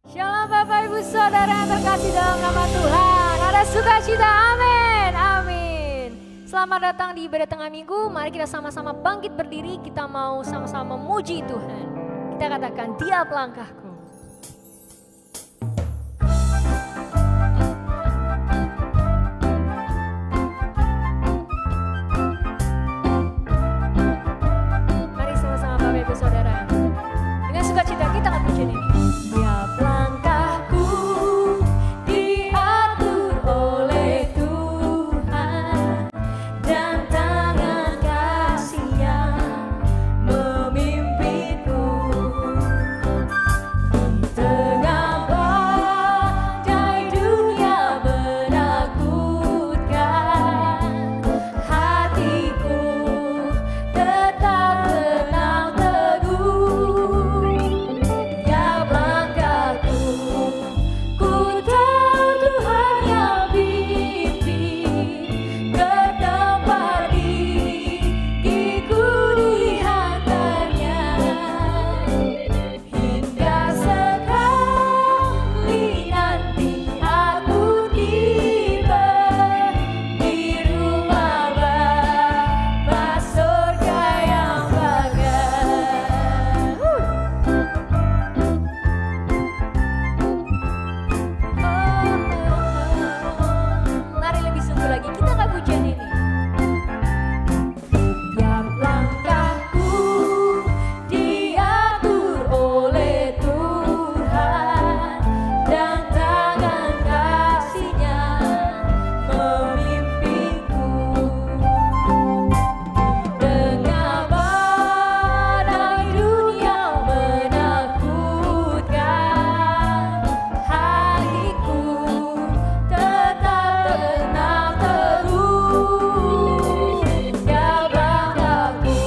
Shalom Bapak Ibu Saudara yang terkasih dalam nama Tuhan. Ada sukacita, amin, amin. Selamat datang di ibadah tengah minggu. Mari kita sama-sama bangkit berdiri. Kita mau sama-sama memuji Tuhan. Kita katakan, Dia pelangkahku. Mari sama-sama Bapak Ibu Saudara. Dengan sukacita kita akan puji ini. Tiap langkahku diatur oleh Tuhan, dan tangan kasih-Nya memimpinku. Di tengah badai dunia menakutkan, hatiku tetap tenang teguh. Tiap langkahku, ku tahu Tuhan yang pimpin, ke tempat gigiku dihantarnya. Hingga sekali nanti aku tiba di rumah Bapa surga yang bagai. Mari lebih sungguh lagi kita akan pujian ini. Tiap langkahku diatur oleh Tuhan, dan tangan kasih-Nya memimpinku. Tengah badai dunia menakutkan, hatiku tetap tenang teguh. Tiap langkahku,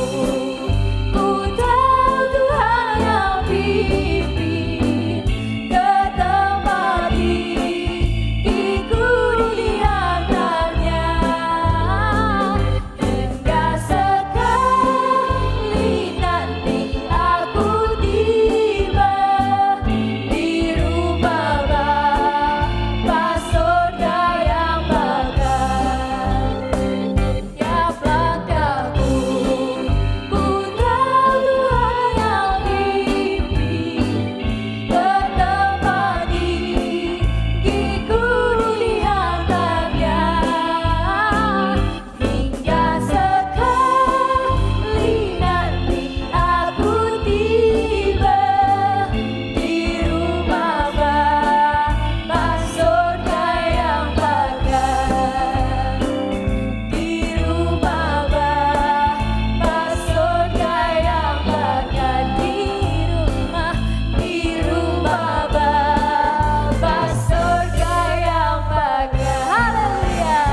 ku tahu Tuhan yang pimpin, ke tempat gigiku dihantarnya. Hingga sekali nanti aku tiba di rumah Bapa surga yang bagai. Tiap langkahku, ku tahu Tuhan yang pimpin, ke tempat gigiku dihantarnya. Hingga sekali nanti aku tiba di rumah Bapa surga yang bagai. Di rumah Bapa surga yang bagai. Di rumah Bapa surga yang bagai. Haleluya.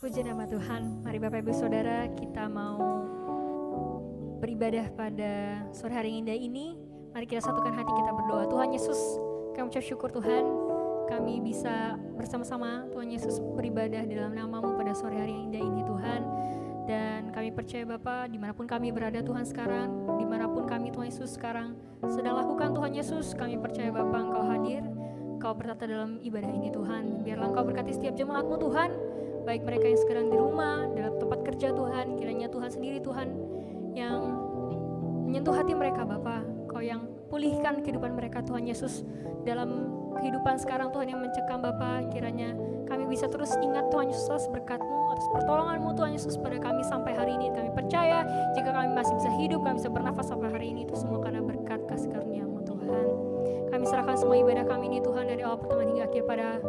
Puji nama Tuhan. Mari Bapak Ibu Saudara, kita mau beribadah pada sore hari yang indah ini. Mari kita satukan hati, kita berdoa. Tuhan Yesus, kami ucap syukur Tuhan, kami bisa bersama-sama Tuhan Yesus beribadah di dalam nama-Mu pada sore hari yang indah ini Tuhan. Dan kami percaya Bapa, dimanapun kami berada Tuhan sekarang, dimanapun kami Tuhan Yesus sekarang sedang lakukan Tuhan Yesus, kami percaya Bapa Engkau hadir, Engkau bertata dalam ibadah ini Tuhan. Biarlah Engkau berkati setiap jemaat-Mu Tuhan, baik mereka yang sekarang di rumah, dalam tempat kerja Tuhan, kiranya Tuhan sendiri Tuhan yang menyentuh hati mereka Bapa, Kau yang pulihkan kehidupan mereka Tuhan Yesus dalam kehidupan sekarang Tuhan yang mencekam Bapa, kiranya kami bisa terus ingat Tuhan Yesus atas berkat-Mu, atas pertolongan-Mu Tuhan Yesus pada kami sampai hari ini. Kami percaya jika kami masih bisa hidup, kami bisa bernafas sampai hari ini, itu semua karena berkat kasih karunia-Mu Tuhan. Kami serahkan semua ibadah kami ini Tuhan dari awal pertengahan hingga akhir pada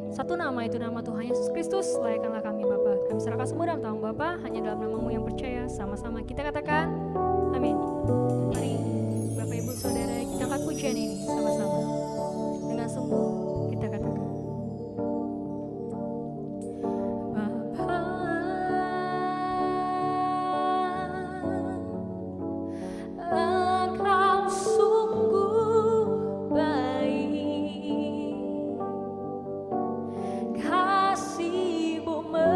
satu nama, itu nama Tuhan Yesus Kristus. Layakkanlah kami Bapa. Kami serahkan semua dalam tangan Bapa, hanya dalam nama-Mu yang percaya. Sama-sama kita katakan amin. Mari Bapak Ibu Saudara, kita angkat pujian ini sama-sama dengan sungguh kita katakan, Bapa, Engkau sungguh baik, kasih-Mu melimpah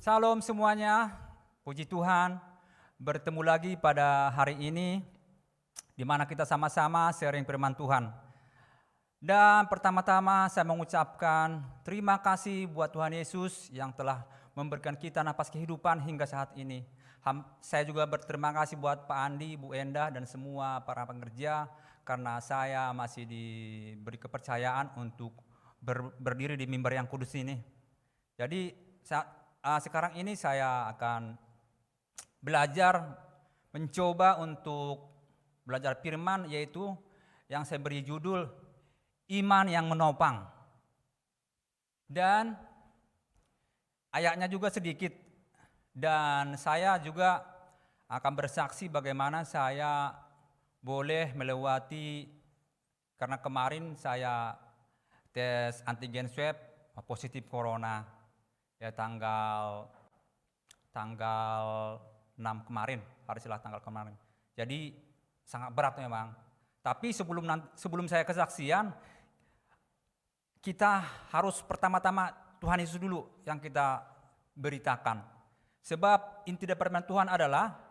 Salam semuanya, puji Tuhan, bertemu lagi pada hari ini di mana kita sama-sama sharing firman Tuhan. Dan pertama-tama saya mengucapkan terima kasih buat Tuhan Yesus yang telah memberikan kita napas kehidupan hingga saat ini. Saya juga berterima kasih buat Pak Andi, Bu Endah, dan semua para pengerja karena saya masih diberi kepercayaan untuk berdiri di mimbar yang kudus ini. Jadi sekarang ini saya akan belajar, mencoba untuk belajar firman, yaitu yang saya beri judul Iman yang Menopang. Dan ayatnya juga sedikit, dan saya juga akan bersaksi bagaimana saya boleh melewati, karena kemarin saya tes antigen swab positif corona. Ya tanggal 6 kemarin, hari Selasa tanggal kemarin. Jadi sangat berat memang. Tapi sebelum saya kesaksian, kita harus pertama-tama Tuhan Yesus dulu yang kita beritakan. Sebab inti dari firman Tuhan adalah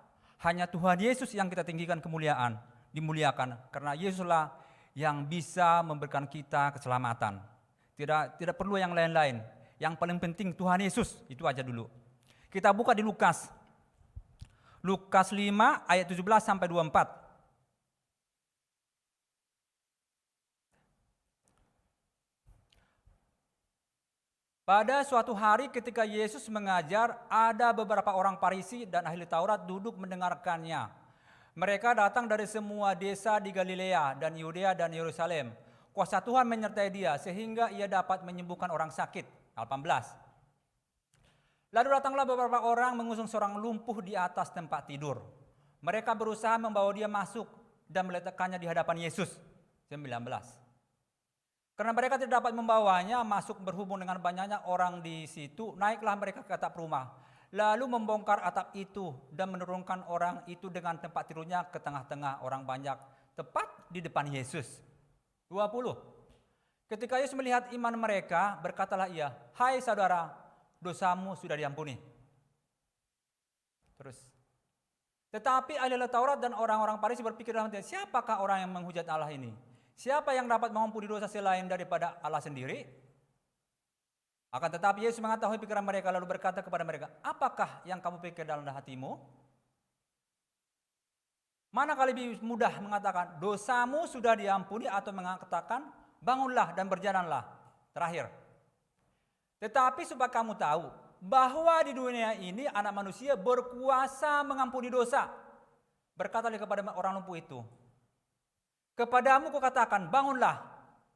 hanya Tuhan Yesus yang kita tinggikan kemuliaan, dimuliakan. Karena Yesuslah yang bisa memberikan kita keselamatan. Tidak perlu yang lain-lain. Yang paling penting Tuhan Yesus, itu aja dulu. Kita buka di Lukas. Lukas 5 ayat 17 sampai 24. Pada suatu hari ketika Yesus mengajar, ada beberapa orang Farisi dan ahli Taurat duduk mendengarkannya. Mereka datang dari semua desa di Galilea dan Yudea dan Yerusalem. Kuasa Tuhan menyertai dia sehingga ia dapat menyembuhkan orang sakit. 18. Lalu datanglah beberapa orang mengusung seorang lumpuh di atas tempat tidur. Mereka berusaha membawa dia masuk dan meletakkannya di hadapan Yesus. 19. Karena mereka tidak dapat membawanya masuk berhubung dengan banyaknya orang di situ, naiklah mereka ke atap rumah. Lalu membongkar atap itu dan menurunkan orang itu dengan tempat tidurnya ke tengah-tengah orang banyak, tepat di depan Yesus. 20. Ketika Yesus melihat iman mereka, berkatalah ia, "Hai saudara, dosamu sudah diampuni." Terus. Tetapi ahli Taurat dan orang-orang Farisi berpikir dalam hati, siapakah orang yang menghujat Allah ini? Siapa yang dapat mengampuni dosa selain daripada Allah sendiri? Akan tetapi Yesus mengetahui pikiran mereka lalu berkata kepada mereka, apakah yang kamu pikir dalam hatimu? Manakah lebih mudah mengatakan dosamu sudah diampuni atau mengatakan bangunlah dan berjalanlah? Terakhir. Tetapi supaya kamu tahu bahwa di dunia ini anak manusia berkuasa mengampuni dosa. Berkatalah kepada orang lumpuh itu, kepadamu kukatakan bangunlah,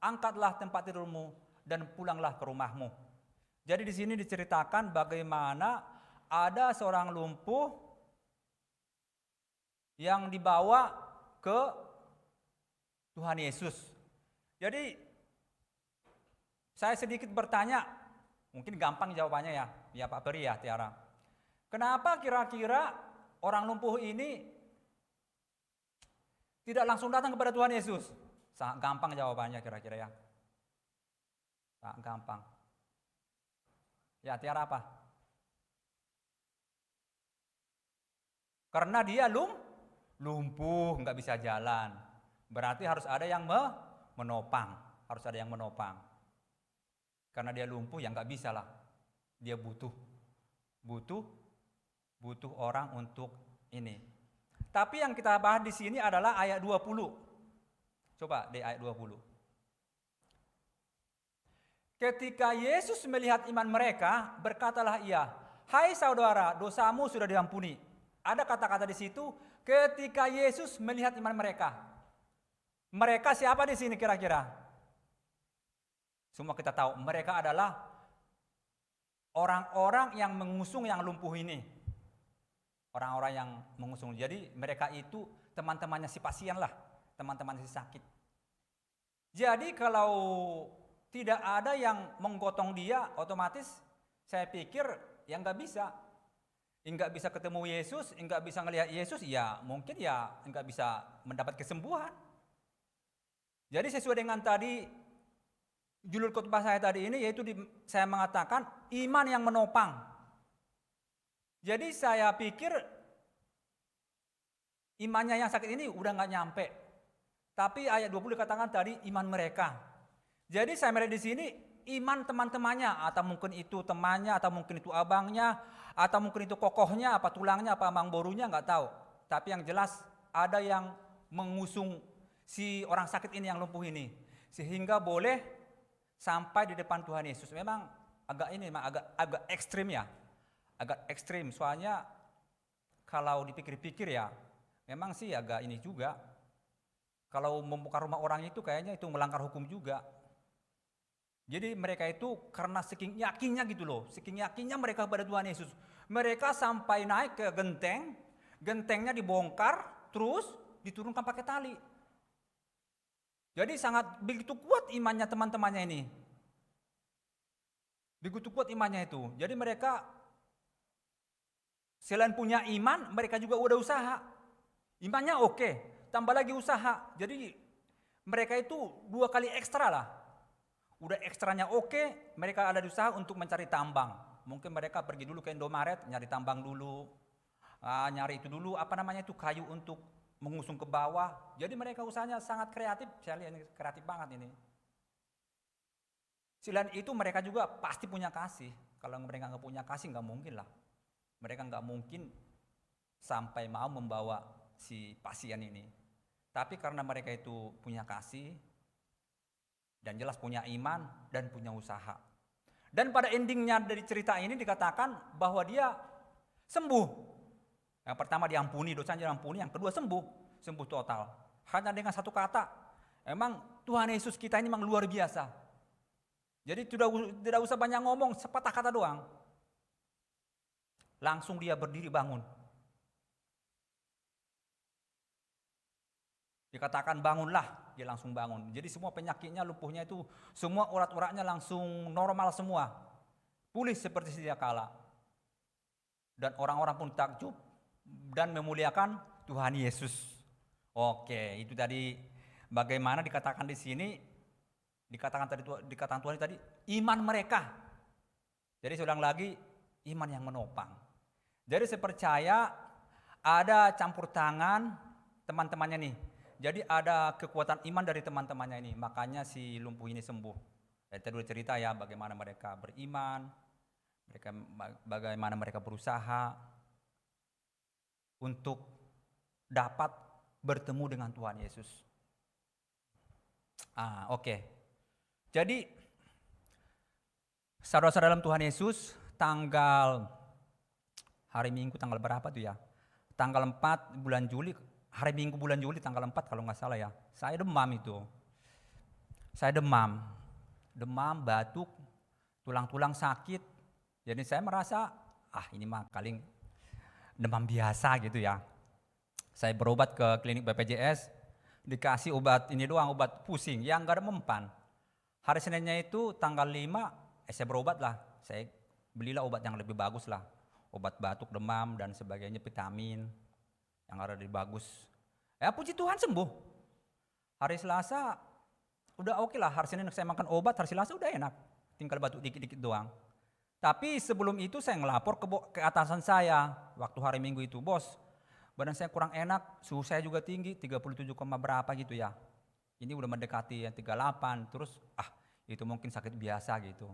angkatlah tempat tidurmu dan pulanglah ke rumahmu. Jadi di sini diceritakan bagaimana ada seorang lumpuh yang dibawa ke Tuhan Yesus. Jadi saya sedikit bertanya, mungkin gampang jawabannya ya Pak Peri ya Tiara. Kenapa kira-kira orang lumpuh ini tidak langsung datang kepada Tuhan Yesus? Sangat gampang jawabannya kira-kira ya. Sangat gampang. Ya Tiara apa? Karena dia lumpuh, nggak bisa jalan. Berarti harus ada yang menopang, harus ada yang menopang. Karena dia lumpuh ya nggak bisa lah. Dia butuh orang untuk ini. Tapi yang kita bahas di sini adalah ayat 20. Coba deh ayat 20. Ketika Yesus melihat iman mereka, berkatalah ia, "Hai saudara, dosamu sudah diampuni." Ada kata-kata di situ, ketika Yesus melihat iman mereka. Mereka siapa di sini kira-kira? Semua kita tahu, mereka adalah orang-orang yang mengusung yang lumpuh ini. Orang-orang yang mengusung. Jadi mereka itu teman-temannya si pasien lah, teman-teman si sakit. Jadi kalau tidak ada yang menggotong dia, otomatis saya pikir ya nggak bisa. Nggak bisa ketemu Yesus, nggak bisa ngelihat Yesus, ya mungkin ya nggak bisa mendapat kesembuhan. Jadi sesuai dengan tadi judul khotbah saya tadi ini, yaitu saya mengatakan iman yang menopang. Jadi saya pikir imannya yang sakit ini udah nggak nyampe. Tapi ayat 20 dikatakan tadi iman mereka. Jadi saya melihat di sini iman teman-temannya, atau mungkin itu temannya, atau mungkin itu abangnya, atau mungkin itu kokohnya, apa tulangnya, apa amang borunya, nggak tahu. Tapi yang jelas ada yang mengusung si orang sakit ini yang lumpuh ini, sehingga boleh sampai di depan Tuhan Yesus. Memang agak ekstrim ya, agak ekstrim. Soalnya kalau dipikir-pikir ya, memang sih agak ini juga. Kalau membongkar rumah orang itu kayaknya itu melanggar hukum juga. Jadi mereka itu karena saking yakinnya gitu loh, saking yakinnya mereka pada Tuhan Yesus. Mereka sampai naik ke genteng, gentengnya dibongkar, terus diturunkan pakai tali. Jadi sangat begitu kuat imannya teman-temannya ini. Begitu kuat imannya itu. Jadi mereka selain punya iman, mereka juga udah usaha. Imannya oke, tambah lagi usaha. Jadi mereka itu 2 kali ekstra lah. Udah ekstranya oke, mereka ada di usaha untuk mencari tambang. Mungkin mereka pergi dulu ke Indomaret, nyari tambang dulu. Nyari itu dulu, itu kayu untuk mengusung ke bawah. Jadi mereka usahanya sangat kreatif. Saya lihat ini kreatif banget ini. Selain itu mereka juga pasti punya kasih. Kalau mereka nggak punya kasih nggak mungkin lah. Mereka nggak mungkin sampai mau membawa si pasien ini. Tapi karena mereka itu punya kasih dan jelas punya iman dan punya usaha. Dan pada endingnya dari cerita ini dikatakan bahwa dia sembuh. Yang pertama diampuni, dosanya diampuni. Yang kedua sembuh total. Hanya dengan satu kata, emang Tuhan Yesus kita ini memang luar biasa. Jadi tidak usah banyak ngomong, sepatah kata doang. Langsung dia berdiri bangun. Dikatakan bangunlah, dia langsung bangun. Jadi semua penyakitnya, lumpuhnya itu, semua urat-uratnya langsung normal semua. Pulih seperti sedia kala. Dan orang-orang pun takjub dan memuliakan Tuhan Yesus. Oke, itu tadi bagaimana dikatakan di sini, dikatakan Tuhan tadi, iman mereka. Jadi saya ulang lagi, iman yang menopang. Jadi saya percaya ada campur tangan teman-temannya nih. Jadi ada kekuatan iman dari teman-temannya ini, makanya si lumpuh ini sembuh. Tadi udah cerita ya bagaimana mereka beriman, bagaimana mereka berusaha untuk dapat bertemu dengan Tuhan Yesus. Oke. Jadi saudara-saudara dalam Tuhan Yesus, hari Minggu tanggal berapa tuh ya? Tanggal 4 bulan Juli. Hari Minggu bulan Juli tanggal 4 kalau nggak salah ya. Saya demam itu. Saya demam, batuk, tulang-tulang sakit. Jadi saya merasa, ini mah paling demam biasa gitu ya. Saya berobat ke klinik BPJS, dikasih obat ini doang, obat pusing yang nggak ada mempan. Hari Seninnya itu tanggal 5, saya berobat lah. Saya belilah obat yang lebih bagus lah. Obat batuk, demam dan sebagainya, vitamin yang ada di bagus. Puji Tuhan sembuh. Hari Selasa udah oke lah. Hari Senin saya makan obat, hari Selasa udah enak. Tinggal batuk dikit-dikit doang. Tapi sebelum itu saya ngelapor ke atasan saya. Waktu hari Minggu itu, bos, badan saya kurang enak, suhu saya juga tinggi, 37, berapa gitu ya. Ini udah mendekati yang 38, terus itu mungkin sakit biasa gitu.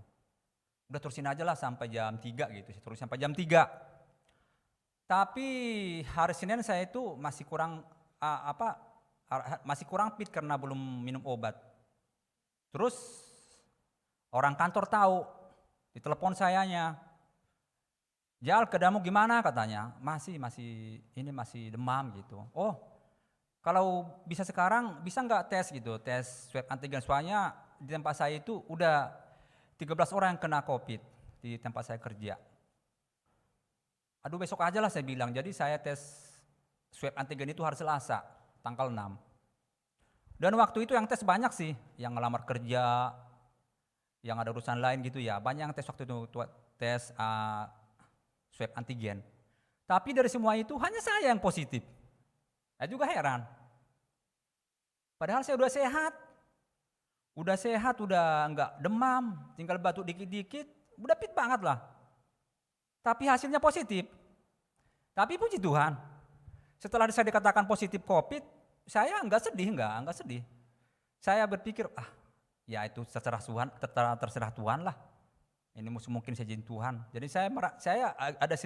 Udah terusin aja lah sampai jam 3 gitu, saya terus sampai jam 3. Tapi hari Senin saya itu masih kurang fit karena belum minum obat. Terus orang kantor tahu, ditelepon sayanya. Jal, keadaanmu gimana katanya? Masih demam gitu. Oh, kalau bisa sekarang bisa nggak tes gitu, tes swab antigen, soalnya di tempat saya itu udah 13 orang yang kena COVID di tempat saya kerja. Aduh, besok aja lah saya bilang. Jadi saya tes swab antigen itu hari Selasa, tanggal 6. Dan waktu itu yang tes banyak sih, yang ngelamar kerja, yang ada urusan lain gitu ya. Banyak yang tes waktu itu, tes swab antigen. Tapi dari semua itu hanya saya yang positif. Saya juga heran. Padahal saya udah sehat, udah enggak demam, tinggal batuk dikit-dikit, udah fit banget lah. Tapi hasilnya positif. Tapi puji Tuhan, setelah saya dikatakan positif COVID, saya enggak sedih. Saya berpikir, ya itu terserah Tuhan lah. Ini mungkin seizin Tuhan. Jadi saya ada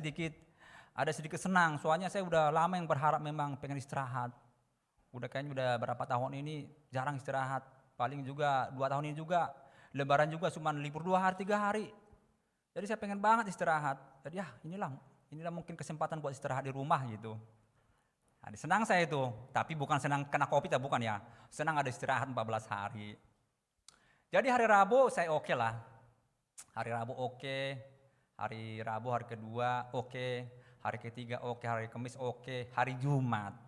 sedikit senang, soalnya saya udah lama yang berharap memang pengen istirahat. Kayaknya udah berapa tahun ini jarang istirahat. Paling juga 2 tahun ini juga, Lebaran juga cuma libur 2 hari, 3 hari. Jadi saya pengen banget istirahat. Jadi inilah mungkin kesempatan buat istirahat di rumah gitu. Nah, senang saya itu, tapi bukan senang kena COVID ya, bukan ya. Senang ada istirahat 14 hari. Jadi hari Rabu saya oke lah. Hari Rabu oke, hari Rabu hari kedua oke, hari ketiga oke, hari Kamis oke, hari Jumat.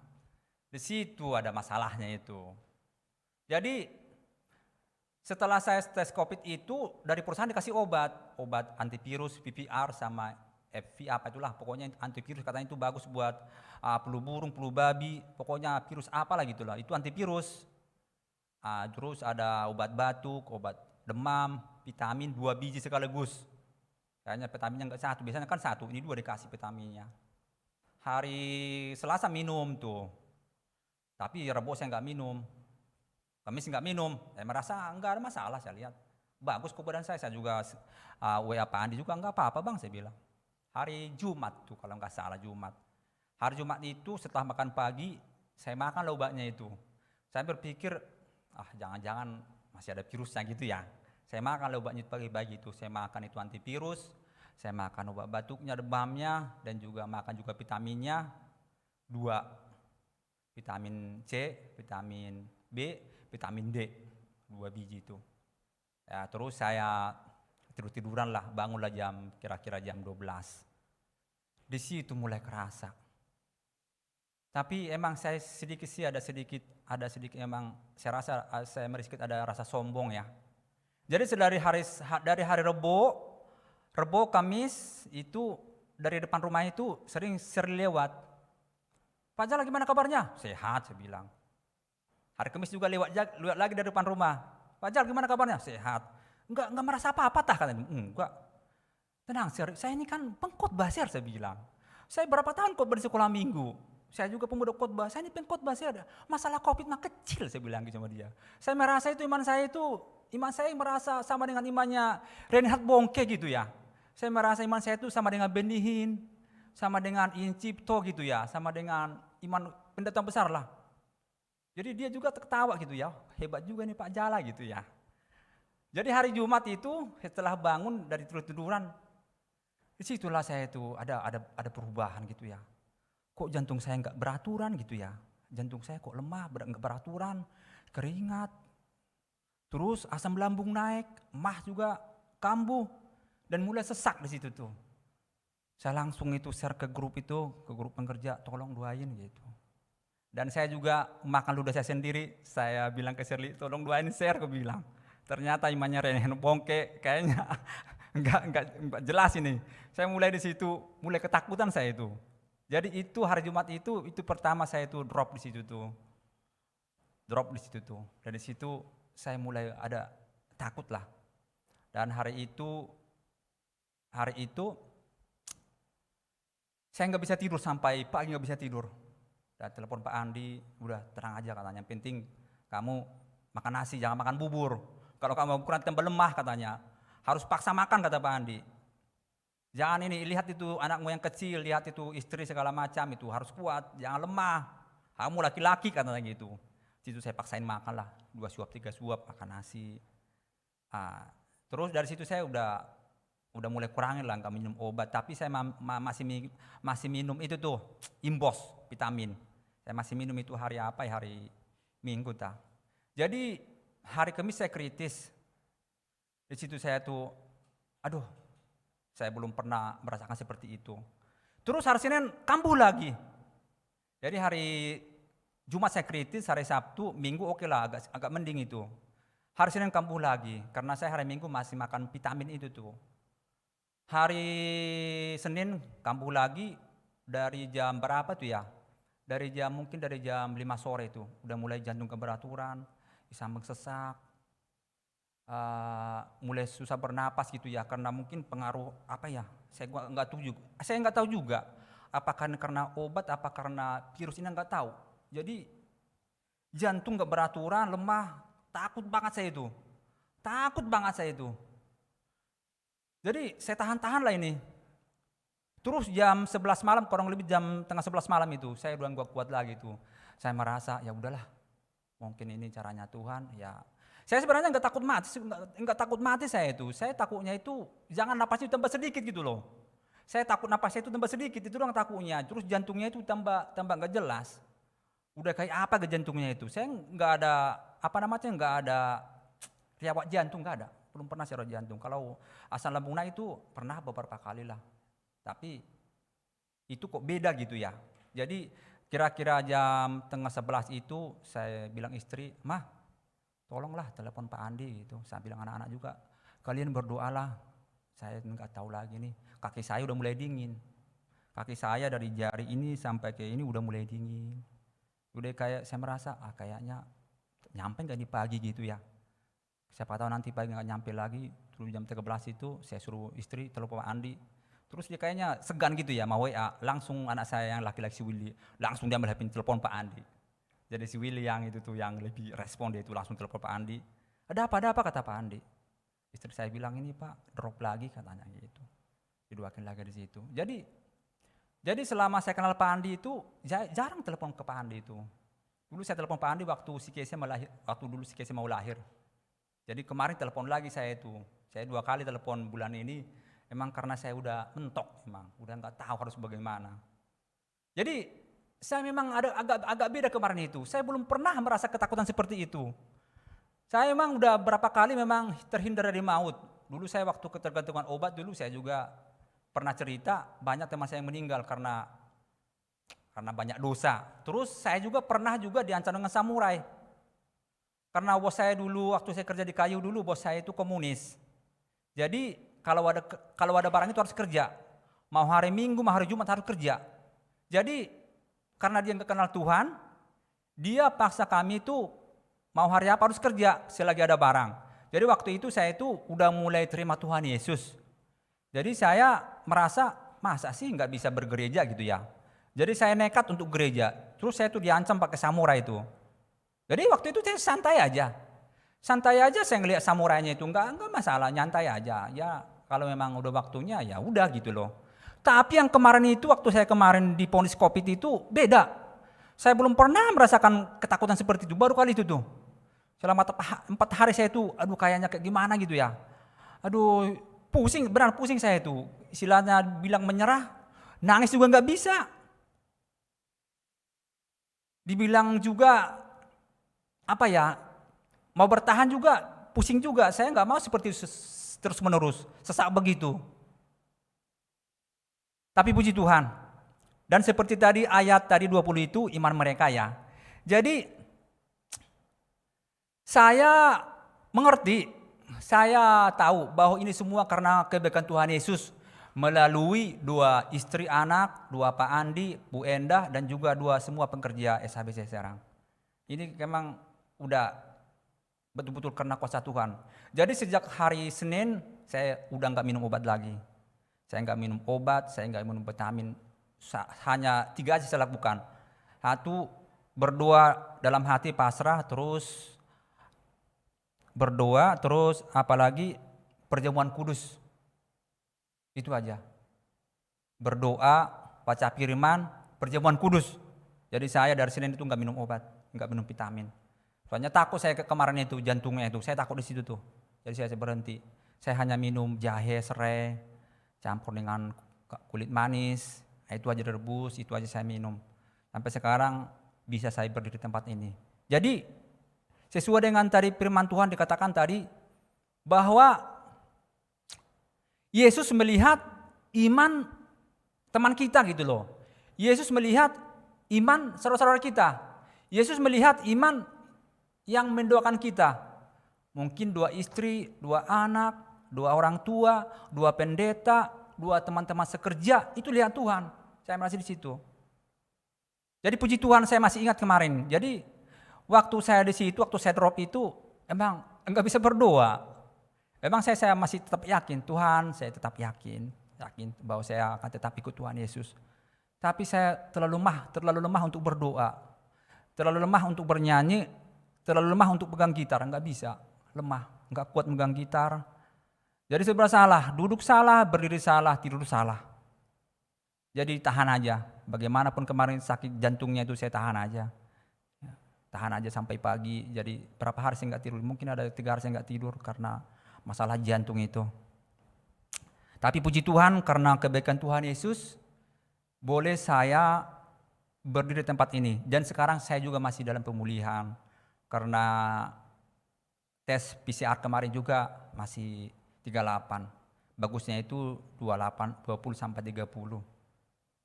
Di situ ada masalahnya itu. Jadi setelah saya tes COVID itu dari perusahaan dikasih obat antivirus, PPR sama FV apa itulah, pokoknya antivirus katanya itu bagus buat flu burung, flu babi, pokoknya virus apalah gitulah, itu antivirus. Terus ada obat batuk, obat demam, vitamin 2 biji sekaligus. Kayaknya vitaminnya enggak 1, biasanya kan 1, ini 2 dikasih vitaminnya. Hari Selasa minum tuh, tapi Rabu saya enggak minum. Kamis enggak minum, saya merasa enggak ada masalah, saya lihat. Bagus kok badan saya juga WA Pak Andi juga enggak apa-apa bang, saya bilang. Hari Jumat tuh kalau enggak salah Jumat. Hari Jumat itu setelah makan pagi, saya makan obatnya itu. Saya berpikir, jangan-jangan masih ada virusnya gitu ya. Saya makan obatnya pagi-pagi itu, saya makan itu antivirus, saya makan obat batuknya, demamnya, dan juga makan juga vitaminnya 2. Vitamin C, vitamin B, vitamin D, 2 biji itu. Ya, terus saya tiduran lah, bangunlah kira-kira jam 12. Di situ mulai kerasa. Tapi emang saya ada sedikit emang saya rasa saya sedikit ada rasa sombong ya. Jadi dari hari Rebo, Kamis itu dari depan rumah itu sering lewat. Pak Jal gimana kabarnya? Sehat, saya bilang. Hari Kamis juga lewat lagi dari depan rumah. Pak Jal gimana kabarnya? Sehat. Enggak merasa apa-apa tah katanya. Enggak. Tenang, saya ini kan pengkhotbah, saya bilang. Saya berapa tahun khotbah di sekolah minggu. Saya juga pemuda khotbah, saya ini pengkhotbah, saya ada masalah COVID mah kecil, saya bilang gitu sama dia. Saya merasa iman saya merasa sama dengan imannya Reinhard Bongke gitu ya. Saya merasa iman saya itu sama dengan Benihin, sama dengan In Cipto gitu ya, sama dengan iman pendeta besar lah. Jadi dia juga tertawa gitu ya, hebat juga nih Pak Jala gitu ya. Jadi hari Jumat itu setelah bangun dari tiduran, disitulah saya itu ada perubahan gitu ya. Kok jantung saya enggak beraturan gitu ya, jantung saya kok lemah, enggak beraturan, keringat, terus asam lambung naik, mah juga kambuh, dan mulai sesak di situ tuh. Saya langsung itu share ke grup pengerja, tolong doain gitu. Dan saya juga makan ludah saya sendiri, saya bilang ke Shirley, tolong doain share, aku bilang. Ternyata imannya Reinhard Bongke kayaknya enggak jelas ini. Saya mulai di situ, mulai ketakutan saya itu. Jadi itu hari Jumat itu pertama saya itu drop di situ tuh. Dari situ saya mulai ada takut lah. Dan hari itu saya nggak bisa tidur sampai pagi, nggak bisa tidur. Dan telepon Pak Andi, udah tenang aja katanya. Penting kamu makan nasi, jangan makan bubur. Kalau kamu kurang tambah lemah katanya. Harus paksa makan kata Pak Andi. Jangan lihat itu anakmu yang kecil, lihat itu istri segala macam itu harus kuat, jangan lemah. Kamu laki-laki katanya gitu. Situ saya paksain makan lah, 2 suap 3 suap makan nasi. Terus dari situ saya udah mulai kurangin lah, nggak minum obat. Tapi saya masih minum itu tuh Imbos vitamin. Saya masih minum itu hari Minggu ta. Jadi hari Kamis saya kritis. Di situ saya tuh, saya belum pernah merasakan seperti itu. Terus hari Senin kambuh lagi. Jadi hari Jumat saya kritis, hari Sabtu, Minggu oke lah, agak mending itu. Hari Senin kambuh lagi, karena saya hari Minggu masih makan vitamin itu tuh. Hari Senin kambuh lagi dari jam berapa tuh ya? Mungkin dari jam 5 sore itu, udah mulai jantung keberaturan, sambung sesak. Mulai susah bernapas gitu ya, karena mungkin pengaruh apa ya, saya nggak tahu juga apakah karena obat, apa karena virus ini nggak tahu. Jadi jantung nggak beraturan, lemah, takut banget saya itu. Takut banget saya itu. Jadi saya tahan-tahan lah ini. Terus jam 11 malam, kurang lebih jam tengah 11 malam itu, saya udah nggak kuat lagi tuh. Saya merasa ya udahlah, mungkin ini caranya Tuhan. Ya, saya sebenarnya nggak takut mati saya itu. Saya takutnya itu jangan napasnya tambah sedikit gitu loh. Saya takut napasnya itu tambah sedikit, itu doang takutnya. Terus jantungnya itu tambah nggak jelas. Udah kayak apa ke jantungnya itu? Saya nggak ada nggak ada riwayat jantung, nggak ada. Belum pernah saya rawat jantung. Kalau asam lambung naik itu pernah beberapa kali lah. Tapi itu kok beda gitu ya. Jadi kira-kira jam tengah 11 itu saya bilang istri, "Mah, tolonglah telepon Pak Andi," gitu. Saya bilang anak-anak juga, "Kalian berdoalah. Saya nggak tahu lagi nih, kaki saya udah mulai dingin. Kaki saya dari jari ini sampai ke ini udah mulai dingin. Udah kayak saya merasa, kayaknya nyampe nggak di pagi gitu ya. Siapa tahu nanti pagi nggak nyampe lagi." Terus jam 13 itu saya suruh istri telepon Pak Andi. Terus dia kayaknya segan gitu ya, mau WA. Langsung anak saya yang laki-laki si Willy, langsung dia melapin telepon Pak Andi. Jadi si Willy yang itu tuh yang lebih respon, dia itu langsung telepon Pak Andi. Ada apa kata Pak Andi. Istri saya bilang, "Ini Pak, drop lagi," katanya gitu. Diduakin lagi di situ. Jadi selama saya kenal Pak Andi itu jarang telepon ke Pak Andi itu. Dulu saya telepon Pak Andi waktu si Casey mau lahir. Jadi kemarin telepon lagi saya itu. Saya 2 kali telepon bulan ini. Emang karena saya udah mentok, udah nggak tahu harus bagaimana. Jadi saya memang ada agak beda kemarin itu. Saya belum pernah merasa ketakutan seperti itu. Saya memang udah berapa kali memang terhindar dari maut. Dulu saya waktu ketergantungan obat dulu saya juga pernah cerita banyak teman saya yang meninggal karena banyak dosa. Terus saya juga pernah diancam dengan samurai. Karena bos saya dulu waktu saya kerja di kayu dulu, bos saya itu komunis. Jadi kalau ada barang itu harus kerja. Mau hari Minggu, mau hari Jumat harus kerja. Jadi karena dia nggak kenal Tuhan, dia paksa kami itu mau hari apa harus kerja selagi ada barang. Jadi waktu itu saya itu udah mulai terima Tuhan Yesus. Jadi saya merasa masa sih nggak bisa bergereja gitu ya. Jadi saya nekat untuk gereja. Terus saya tuh diancam pakai samurai itu. Jadi waktu itu saya santai aja. Santai aja saya ngelihat samurainya itu enggak masalah, nyantai aja. Ya kalau memang udah waktunya ya udah gitu loh. Tapi yang kemarin itu waktu saya kemarin divonis Covid itu beda. Saya belum pernah merasakan ketakutan seperti itu, baru kali itu tuh. Selama 4 hari saya itu aduh kayaknya kayak gimana gitu ya. Aduh benar pusing saya itu. Istilahnya bilang menyerah, nangis juga nggak bisa. Dibilang juga mau bertahan juga pusing juga. Saya nggak mau seperti terus menerus sesak begitu. Tapi puji Tuhan. Dan seperti tadi ayat 20 itu iman mereka ya. Jadi saya mengerti, saya tahu bahwa ini semua karena kebaikan Tuhan Yesus melalui 2 istri anak, 2 Pak Andi, Bu Endah dan juga 2 semua pekerja SHBC Serang. Ini memang udah betul-betul karena kuasa Tuhan. Jadi sejak hari Senin saya udah nggak minum obat lagi. Saya nggak minum obat, saya nggak minum vitamin. Hanya 3 aja saya lakukan. 1, berdoa dalam hati pasrah, terus berdoa, terus apalagi perjamuan kudus. Itu aja. Berdoa, baca firman, perjamuan kudus. Jadi saya dari Senin itu nggak minum obat, nggak minum vitamin. Soalnya takut saya kemarin itu jantungnya itu, saya takut di situ tuh. Jadi saya berhenti. Saya hanya minum jahe, serai, campur dengan kulit manis, itu aja direbus, itu aja saya minum. Sampai sekarang bisa saya berdiri di tempat ini. Jadi sesuai dengan tadi firman Tuhan dikatakan tadi bahwa Yesus melihat iman teman kita gitu loh. Yesus melihat iman saudara-saudara kita. Yesus melihat iman yang mendoakan kita. Mungkin 2 istri, 2 anak, 2 orang tua, 2 pendeta, 2 teman-teman sekerja, itu lihat Tuhan. Saya merasa di situ. Jadi puji Tuhan saya masih ingat kemarin. Jadi waktu saya di situ, waktu saya drop itu, emang enggak bisa berdoa. Memang saya masih tetap yakin, Tuhan, saya tetap yakin bahwa saya akan tetap ikut Tuhan Yesus. Tapi saya terlalu lemah untuk berdoa, terlalu lemah untuk bernyanyi, terlalu lemah untuk pegang gitar. Enggak bisa, lemah, enggak kuat megang gitar. Jadi serba salah, duduk salah, berdiri salah, tidur salah. Jadi tahan aja, bagaimanapun kemarin sakit jantungnya itu saya tahan aja. Tahan aja sampai pagi, jadi berapa hari saya enggak tidur, mungkin ada 3 hari saya enggak tidur karena masalah jantung itu. Tapi puji Tuhan karena kebaikan Tuhan Yesus, boleh saya berdiri di tempat ini. Dan sekarang saya juga masih dalam pemulihan. Karena tes PCR kemarin juga masih 38. Bagusnya itu 28, 20 sampai 30.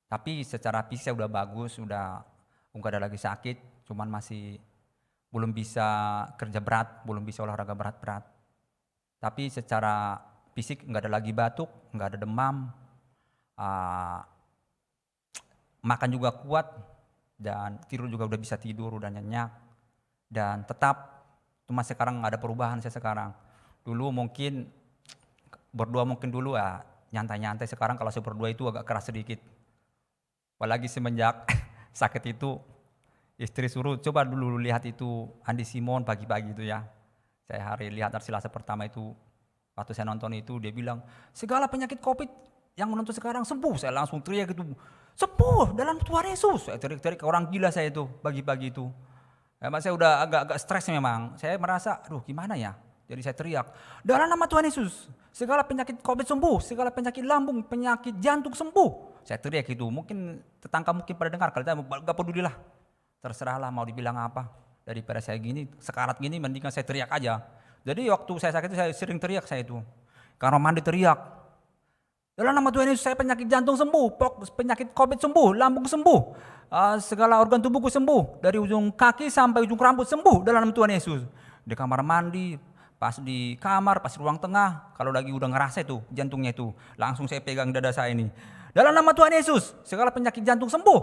Tapi secara fisik saya udah bagus, udah enggak ada lagi sakit. Cuman masih belum bisa kerja berat, belum bisa olahraga berat-berat. Tapi secara fisik enggak ada lagi batuk, enggak ada demam. Makan juga kuat dan tidur juga udah bisa tidur, udah nyenyak. Dan tetap cuma sekarang ada perubahan saya sekarang. Dulu mungkin berdoa dulu ya nyantai-nyantai, sekarang kalau saya berdoa itu agak keras sedikit. Apalagi semenjak sakit itu istri suruh coba dulu lihat itu Andi Simon pagi-pagi itu ya. Saya hari lihat hari Selasa pertama itu waktu saya nonton itu dia bilang segala penyakit COVID yang menonton sekarang sembuh. Saya langsung teriak itu, sembuh dalam Tuhan Yesus. Saya teriak-teriak, orang gila saya itu pagi-pagi itu. Memang saya udah agak stres memang. Saya merasa, aduh gimana ya. Jadi saya teriak, dalam nama Tuhan Yesus, segala penyakit COVID sembuh, segala penyakit lambung, penyakit jantung sembuh. Saya teriak itu, mungkin tetangga mungkin pada dengar, kalau tidak gak pedulilah. Terserahlah mau dibilang apa. Daripada saya gini, sekarat gini, mendingan saya teriak aja. Jadi waktu saya sakit itu saya sering teriak saya itu. Karena mandi teriak. Dalam nama Tuhan Yesus saya penyakit jantung sembuh, penyakit COVID sembuh, lambung sembuh, segala organ tubuhku sembuh, dari ujung kaki sampai ujung rambut sembuh dalam nama Tuhan Yesus. Di kamar mandi, pas di kamar, pas ruang tengah, kalau lagi udah ngerasa itu jantungnya itu, langsung saya pegang dada saya ini. Dalam nama Tuhan Yesus, segala penyakit jantung sembuh,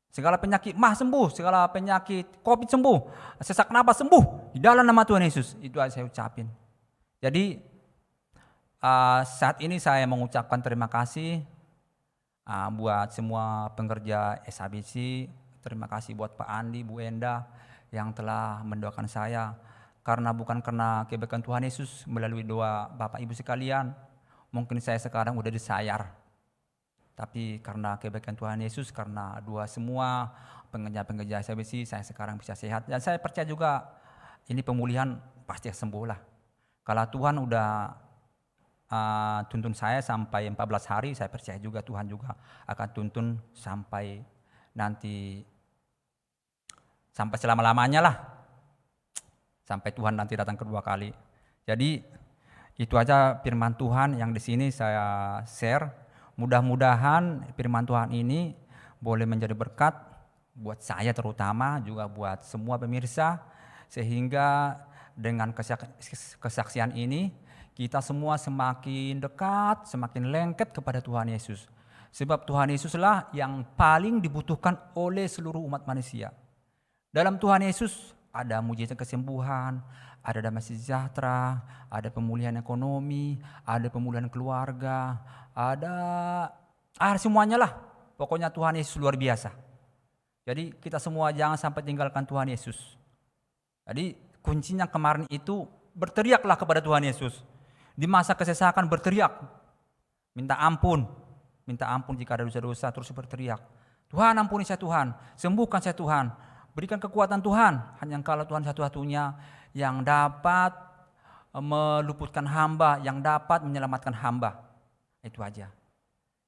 segala penyakit mah sembuh, segala penyakit COVID sembuh, sesak napas sembuh, di dalam nama Tuhan Yesus. Itu aja saya ucapin. Jadi saat ini saya mengucapkan terima kasih buat semua pengerja SABC. Terima kasih buat Pak Andi, Bu Enda yang telah mendoakan saya. Karena bukan karena kebaikan Tuhan Yesus melalui doa Bapak Ibu sekalian, mungkin saya sekarang udah disayar. Tapi karena kebaikan Tuhan Yesus, karena doa semua pengerja-pengerja SABC, saya sekarang bisa sehat. Dan saya percaya juga ini pemulihan pasti sembuh lah. Kalau Tuhan udah tuntun saya sampai 14 hari, saya percaya juga Tuhan juga akan tuntun sampai nanti, sampai selama-lamanya lah, sampai Tuhan nanti datang kedua kali. Jadi itu aja firman Tuhan yang di sini saya share. Mudah-mudahan firman Tuhan ini boleh menjadi berkat buat saya terutama, juga buat semua pemirsa, sehingga dengan kesaksian ini kita semua semakin dekat, semakin lengket kepada Tuhan Yesus. Sebab Tuhan Yesuslah yang paling dibutuhkan oleh seluruh umat manusia. Dalam Tuhan Yesus ada mujizat kesembuhan, ada damai sejahtera, ada pemulihan ekonomi, ada pemulihan keluarga, ada semuanya lah. Pokoknya Tuhan Yesus luar biasa. Jadi kita semua jangan sampai tinggalkan Tuhan Yesus. Jadi kuncinya kemarin itu berteriaklah kepada Tuhan Yesus. Di masa kesesakan berteriak, minta ampun jika ada dosa-dosa, terus berteriak, Tuhan ampuni saya Tuhan, sembuhkan saya Tuhan, berikan kekuatan Tuhan, hanya Engkau Tuhan satu-satunya yang dapat meluputkan hamba, yang dapat menyelamatkan hamba. Itu aja.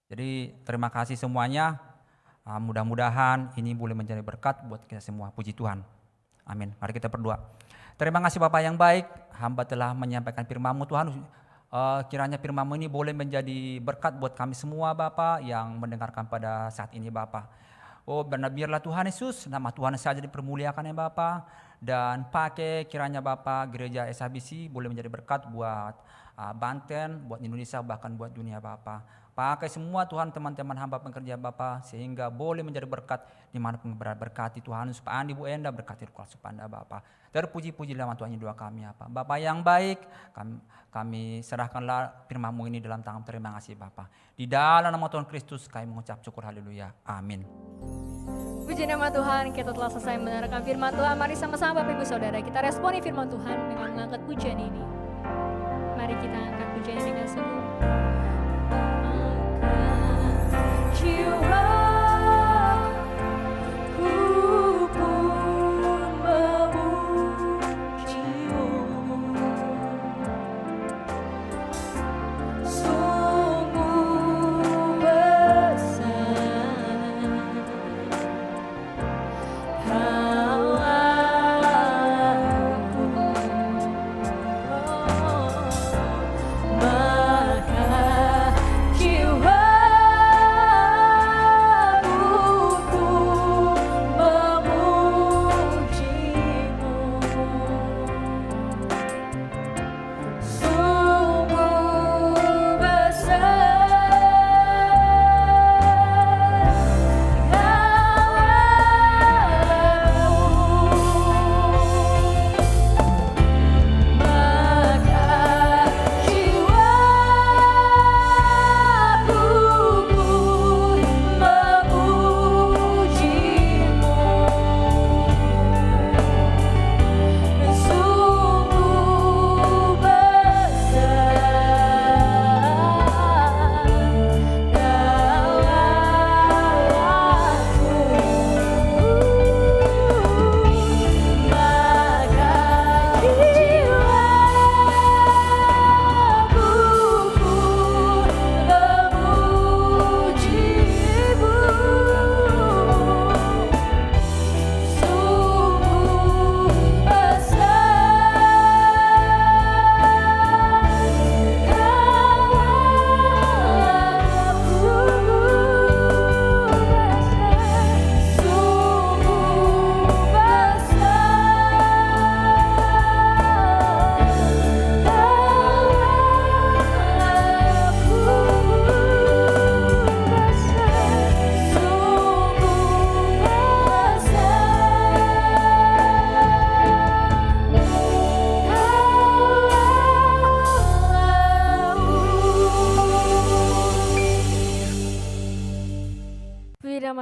Jadi terima kasih semuanya, mudah-mudahan ini boleh menjadi berkat buat kita semua, puji Tuhan. Amin. Mari kita berdoa. Terima kasih Bapak yang baik, hamba telah menyampaikan firman-Mu Tuhan. Kiranya firman-Mu ini boleh menjadi berkat buat kami semua Bapak yang mendengarkan pada saat ini Bapak. Oh biarlah Tuhan Yesus, nama Tuhan saja dipermuliakan ya Bapak. Dan pakai kiranya Bapak gereja SHBC boleh menjadi berkat buat Banten, buat Indonesia, bahkan buat dunia Bapak. Pakai semua Tuhan teman-teman hamba pekerja Bapak sehingga boleh menjadi berkat dimanapun berada. Berkati Tuhan supaya Andi Bu Enda, berkati keluarga Supanda Bapak. Terpuji-puji dalam Tuhan doa kami apa. Bapak yang baik, kami serahkanlah firman-Mu ini dalam tangan. Terima kasih Bapak. Di dalam nama Tuhan Kristus kami mengucap syukur, haleluya, amin. Puji nama Tuhan, kita telah selesai mendengarkan firman Tuhan. Mari sama-sama Bapak Ibu Saudara kita responi firman Tuhan dengan mengangkat pujian ini. Mari kita angkat pujian ini dengan sungguh.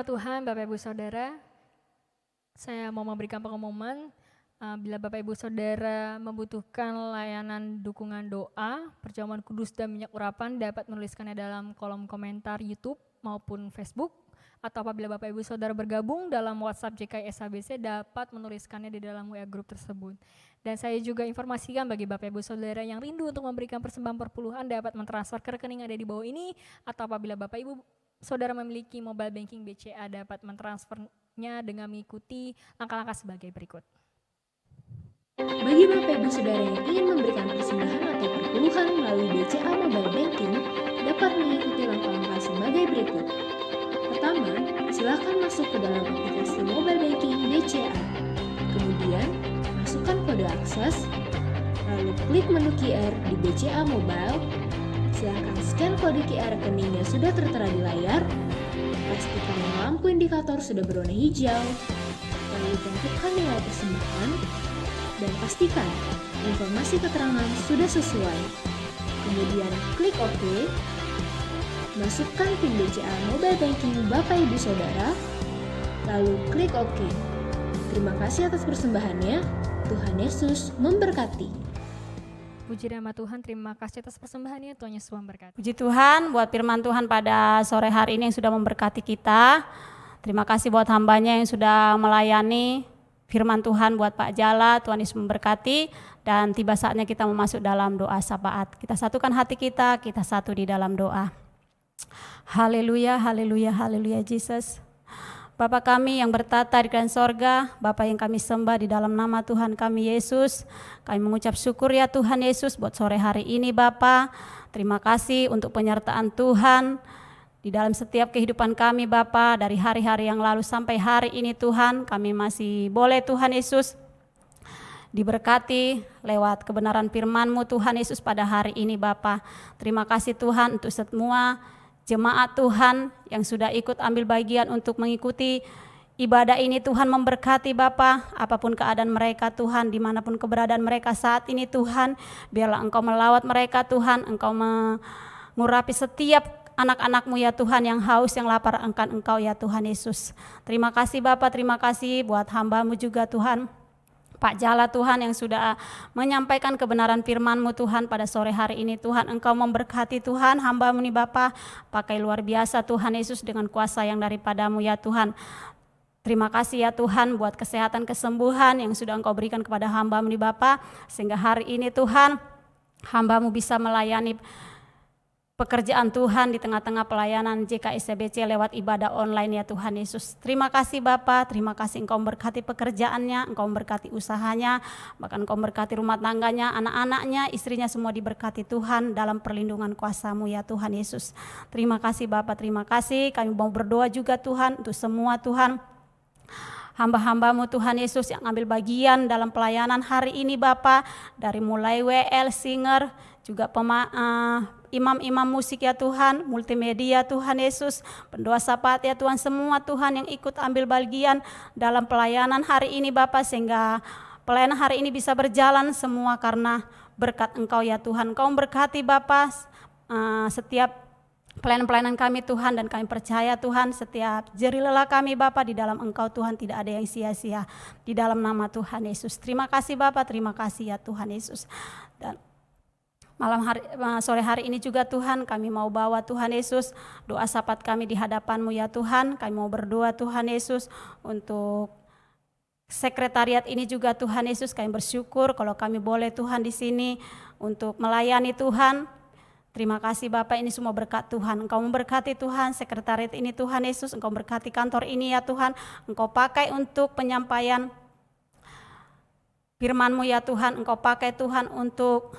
Tuhan, Bapak Ibu Saudara, saya mau memberikan pengumuman. Bila Bapak Ibu Saudara membutuhkan layanan dukungan doa, perjamuan kudus dan minyak urapan, dapat menuliskannya dalam kolom komentar YouTube maupun Facebook. Atau apabila Bapak Ibu Saudara bergabung dalam WhatsApp JKI SHBC, dapat menuliskannya di dalam WA Group tersebut. Dan saya juga informasikan bagi Bapak Ibu Saudara yang rindu untuk memberikan persembahan perpuluhan, dapat mentransfer ke rekening ada di bawah ini. Atau apabila Bapak Ibu Saudara memiliki mobile banking BCA, dapat mentransfernya dengan mengikuti langkah-langkah sebagai berikut. Bagi Bapak Ibu Saudara yang ingin memberikan persembahan atau perpuluhan melalui BCA Mobile Banking, dapat mengikuti langkah-langkah sebagai berikut. Pertama, silakan masuk ke dalam aplikasi Mobile Banking BCA. Kemudian, masukkan kode akses, lalu klik menu QR di BCA Mobile. Silakan scan kode QR rekening yang sudah tertera di layar. Pastikan lampu indikator sudah berwarna hijau. Lalu tentukan nilai persembahan. Dan pastikan informasi keterangan sudah sesuai. Kemudian klik OK. Masukkan PIN BCA Mobile Banking Bapak Ibu Saudara. Lalu klik OK. Terima kasih atas persembahannya. Tuhan Yesus memberkati. Puji nama Tuhan, terima kasih atas persembahannya, Tuhan Yesus memberkati. Puji Tuhan buat firman Tuhan pada sore hari ini yang sudah memberkati kita. Terima kasih buat hambanya yang sudah melayani firman Tuhan buat Pak Jala. Tuhan Yesus memberkati, dan tiba saatnya kita masuk dalam doa syafaat. Kita satukan hati kita satu di dalam doa. Haleluya, haleluya, haleluya Yesus. Bapa kami yang bertata di kerajaan sorga, Bapa yang kami sembah di dalam nama Tuhan kami Yesus, kami mengucap syukur ya Tuhan Yesus buat sore hari ini Bapa. Terima kasih untuk penyertaan Tuhan di dalam setiap kehidupan kami Bapa, dari hari-hari yang lalu sampai hari ini Tuhan, kami masih boleh Tuhan Yesus diberkati lewat kebenaran firman-Mu Tuhan Yesus pada hari ini Bapa. Terima kasih Tuhan untuk semua jemaat Tuhan yang sudah ikut ambil bagian untuk mengikuti ibadah ini. Tuhan memberkati Bapa, apapun keadaan mereka Tuhan, dimanapun keberadaan mereka saat ini Tuhan, biarlah Engkau melawat mereka Tuhan, Engkau mengurapi setiap anak-anak-Mu ya Tuhan yang haus, yang lapar akan Engkau ya Tuhan Yesus. Terima kasih Bapa, terima kasih buat hamba-Mu juga Tuhan, Pak Jala Tuhan yang sudah menyampaikan kebenaran firman-Mu Tuhan pada sore hari ini Tuhan. Engkau memberkati Tuhan hamba-Mu nih Bapa, pakai luar biasa Tuhan Yesus dengan kuasa yang daripada-Mu ya Tuhan. Terima kasih ya Tuhan buat kesehatan kesembuhan yang sudah Engkau berikan kepada hamba-Mu nih Bapa, sehingga hari ini Tuhan hamba-Mu bisa melayani pekerjaan Tuhan di tengah-tengah pelayanan JKICBC lewat ibadah online ya Tuhan Yesus. Terima kasih Bapa, terima kasih Engkau memberkati pekerjaannya, Engkau memberkati usahanya, bahkan Engkau memberkati rumah tangganya, anak-anaknya, istrinya semua diberkati Tuhan dalam perlindungan kuasa-Mu ya Tuhan Yesus. Terima kasih Bapa, terima kasih. Kami mau berdoa juga Tuhan untuk semua Tuhan hamba-hamba-Mu Tuhan Yesus yang ambil bagian dalam pelayanan hari ini Bapa, dari mulai WL, singer, juga imam-imam musik ya Tuhan, multimedia Tuhan Yesus, pendoa sapat ya Tuhan, semua Tuhan yang ikut ambil bagian dalam pelayanan hari ini Bapa, sehingga pelayanan hari ini bisa berjalan semua karena berkat Engkau ya Tuhan. Engkau memberkati Bapa setiap pelayanan-pelayanan kami Tuhan, dan kami percaya Tuhan setiap jerih lelah kami Bapa di dalam Engkau Tuhan tidak ada yang sia-sia, di dalam nama Tuhan Yesus. Terima kasih Bapa, terima kasih ya Tuhan Yesus. Dan sore hari ini juga Tuhan kami mau bawa Tuhan Yesus doa sapat kami di hadapan-Mu ya Tuhan. Kami mau berdoa Tuhan Yesus untuk sekretariat ini juga Tuhan Yesus. Kami bersyukur kalau kami boleh Tuhan di sini untuk melayani Tuhan. Terima kasih Bapak, ini semua berkat Tuhan. Engkau memberkati Tuhan sekretariat ini Tuhan Yesus. Engkau memberkati kantor ini ya Tuhan. Engkau pakai untuk penyampaian firman-Mu ya Tuhan. Engkau pakai Tuhan untuk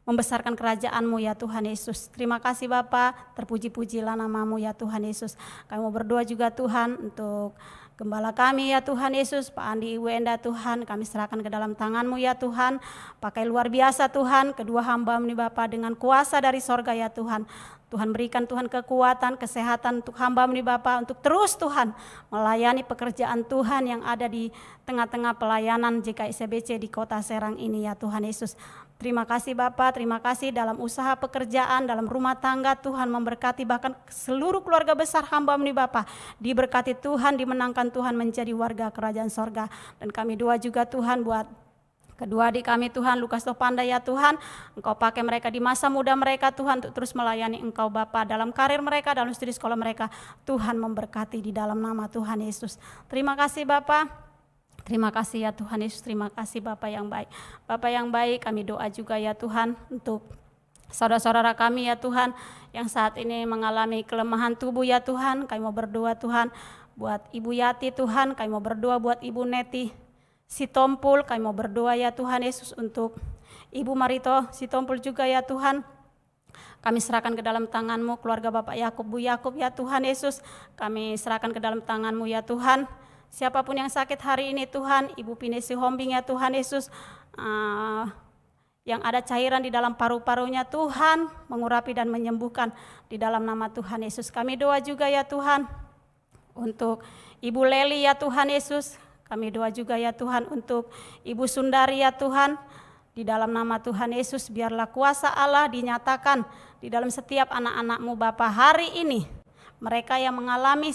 membesarkan kerajaan-Mu ya Tuhan Yesus. Terima kasih Bapa, terpuji-pujilah nama-Mu ya Tuhan Yesus. Kami mau berdoa juga Tuhan untuk gembala kami ya Tuhan Yesus, Pak Andi Ibu Enda Tuhan, kami serahkan ke dalam tangan-Mu ya Tuhan. Pakai luar biasa Tuhan, kedua hamba-Mu nih Bapa dengan kuasa dari sorga ya Tuhan. Tuhan berikan Tuhan kekuatan, kesehatan untuk hamba-Mu nih Bapa untuk terus Tuhan melayani pekerjaan Tuhan yang ada di tengah-tengah pelayanan JKICBC di Kota Serang ini ya Tuhan Yesus. Terima kasih Bapak, terima kasih dalam usaha pekerjaan, dalam rumah tangga Tuhan memberkati, bahkan seluruh keluarga besar hamba-Mu nih Bapak diberkati Tuhan, dimenangkan Tuhan menjadi warga kerajaan sorga. Dan kami doa juga Tuhan buat kedua adik kami Tuhan, Lukas Topanda ya Tuhan, Engkau pakai mereka di masa muda mereka Tuhan untuk terus melayani Engkau Bapa dalam karir mereka, dalam studi sekolah mereka. Tuhan memberkati di dalam nama Tuhan Yesus. Terima kasih Bapa. Terima kasih ya Tuhan Yesus, terima kasih Bapak yang baik. Bapak yang baik, kami doa juga ya Tuhan untuk saudara-saudara kami ya Tuhan yang saat ini mengalami kelemahan tubuh ya Tuhan. Kami mau berdoa Tuhan buat Ibu Yati Tuhan, kami mau berdoa buat Ibu Neti Sitompul, kami mau berdoa ya Tuhan Yesus untuk Ibu Marito Sitompul juga ya Tuhan. Kami serahkan ke dalam tangan-Mu keluarga Bapak Yakub, Bu Yakub ya Tuhan Yesus. Kami serahkan ke dalam tangan-Mu ya Tuhan. Siapapun yang sakit hari ini Tuhan, Ibu Pinesi Hombing ya Tuhan Yesus, yang ada cairan di dalam paru-parunya Tuhan, mengurapi dan menyembuhkan di dalam nama Tuhan Yesus. Kami doa juga ya Tuhan untuk Ibu Leli ya Tuhan Yesus. Kami doa juga ya Tuhan untuk Ibu Sundari ya Tuhan. Di dalam nama Tuhan Yesus biarlah kuasa Allah dinyatakan di dalam setiap anak-anak-Mu Bapa hari ini. Mereka yang mengalami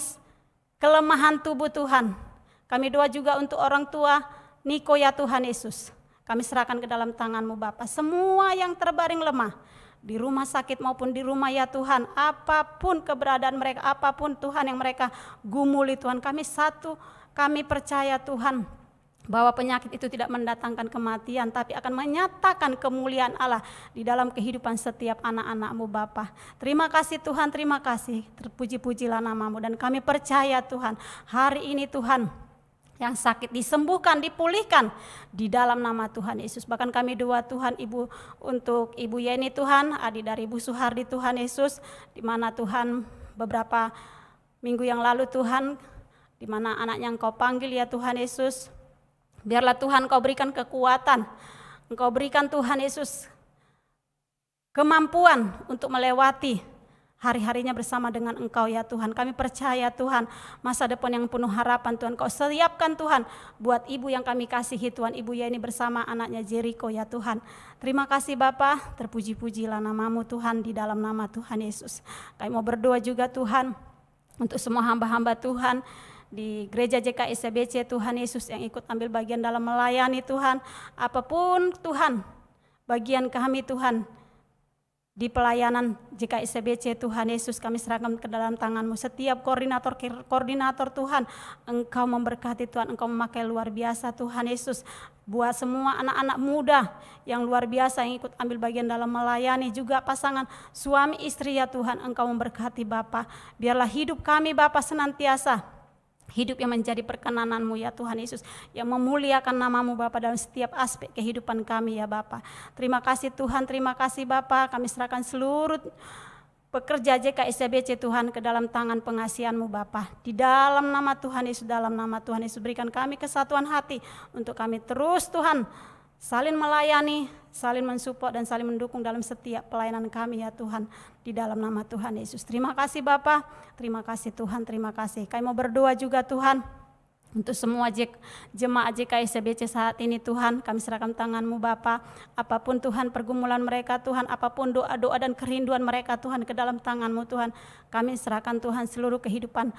kelemahan tubuh Tuhan. Kami doa juga untuk orang tua Niko ya Tuhan Yesus. Kami serahkan ke dalam tangan-Mu Bapa. Semua yang terbaring lemah di rumah sakit maupun di rumah ya Tuhan. Apapun keberadaan mereka, apapun Tuhan yang mereka gumuli Tuhan. Kami percaya Tuhan bahwa penyakit itu tidak mendatangkan kematian, tapi akan menyatakan kemuliaan Allah di dalam kehidupan setiap anak-anak-Mu Bapa. Terima kasih Tuhan, terima kasih. Terpuji-pujilah nama-Mu dan kami percaya Tuhan hari ini Tuhan yang sakit disembuhkan, dipulihkan di dalam nama Tuhan Yesus. Bahkan kami doa Tuhan untuk Ibu Yeni Tuhan, adik dari Ibu Suhardi Tuhan Yesus, di mana Tuhan beberapa minggu yang lalu Tuhan, di mana anaknya Engkau panggil ya Tuhan Yesus, Biarlah Tuhan Engkau berikan kekuatan, Engkau berikan Tuhan Yesus kemampuan untuk melewati hari-harinya bersama dengan Engkau ya Tuhan. Kami percaya Tuhan, masa depan yang penuh harapan Tuhan Kau siapkan Tuhan buat ibu yang kami kasihi Tuhan, Ibu Yeni bersama anaknya Jericho ya Tuhan. Terima kasih Bapa, terpuji-pujilah namamu Tuhan di dalam nama Tuhan Yesus. Kami mau berdoa juga Tuhan untuk semua hamba-hamba Tuhan di gereja JKI-SBC Tuhan Yesus yang ikut ambil bagian dalam melayani Tuhan. Apapun Tuhan bagian kami Tuhan di pelayanan JKI-SBC Tuhan Yesus, kami serahkan ke dalam tangan-Mu. Setiap koordinator Tuhan, Engkau memberkati Tuhan, Engkau memakai luar biasa Tuhan Yesus. Buat semua anak-anak muda yang luar biasa yang ikut ambil bagian dalam melayani, juga pasangan suami istri ya Tuhan, Engkau memberkati Bapa. Biarlah hidup kami Bapa senantiasa hidup yang menjadi perkenanan-Mu ya Tuhan Yesus, yang memuliakan nama-Mu Bapa dalam setiap aspek kehidupan kami ya Bapa. Terima kasih Tuhan, terima kasih Bapa. Kami serahkan seluruh pekerja JKI-SBC Tuhan ke dalam tangan pengasihan-Mu Bapa. Di dalam nama Tuhan Yesus, dalam nama Tuhan Yesus, berikan kami kesatuan hati untuk kami terus Tuhan saling melayani, saling mensupport dan saling mendukung dalam setiap pelayanan kami ya Tuhan, di dalam nama Tuhan Yesus. Terima kasih Bapa, terima kasih Tuhan, terima kasih. Kami mau berdoa juga Tuhan untuk semua jemaat JKI-SBC saat ini Tuhan, kami serahkan tangan-Mu Bapa. Apapun Tuhan pergumulan mereka Tuhan, apapun doa-doa dan kerinduan mereka Tuhan, ke dalam tangan-Mu Tuhan. Kami serahkan Tuhan seluruh kehidupan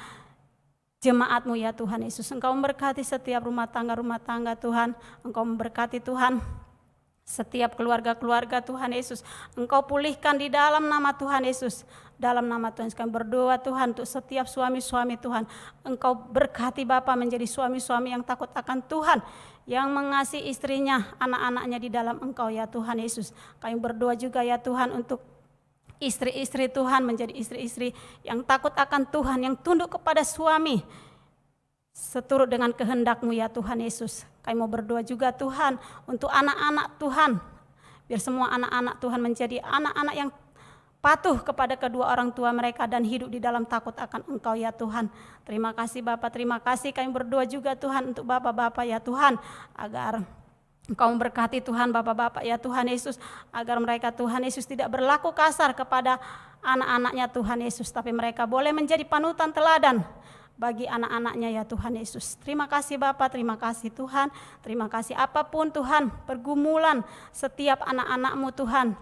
jemaat-Mu ya Tuhan Yesus. Engkau memberkati setiap rumah tangga Tuhan. Engkau memberkati Tuhan setiap keluarga-keluarga Tuhan Yesus. Engkau pulihkan di dalam nama Tuhan Yesus. Dalam nama Tuhan Yesus kami berdoa Tuhan untuk setiap suami-suami Tuhan. Engkau berkati Bapa menjadi suami-suami yang takut akan Tuhan, yang mengasihi istrinya, anak-anaknya di dalam Engkau ya Tuhan Yesus. Kami berdoa juga ya Tuhan untuk istri-istri Tuhan menjadi istri-istri yang takut akan Tuhan, yang tunduk kepada suami seturut dengan kehendak-Mu ya Tuhan Yesus. Kami mau berdoa juga Tuhan untuk anak-anak Tuhan, biar semua anak-anak Tuhan menjadi anak-anak yang patuh kepada kedua orang tua mereka dan hidup di dalam takut akan Engkau ya Tuhan. Terima kasih Bapa, terima kasih. Kami berdoa juga Tuhan untuk Bapak-Bapak ya Tuhan, agar Engkau memberkati Tuhan Bapak-Bapak ya Tuhan Yesus, agar mereka Tuhan Yesus tidak berlaku kasar kepada anak-anaknya Tuhan Yesus, tapi mereka boleh menjadi panutan teladan bagi anak-anaknya ya Tuhan Yesus. Terima kasih Bapa, terima kasih Tuhan, terima kasih. Apapun Tuhan pergumulan setiap anak-anak-Mu Tuhan,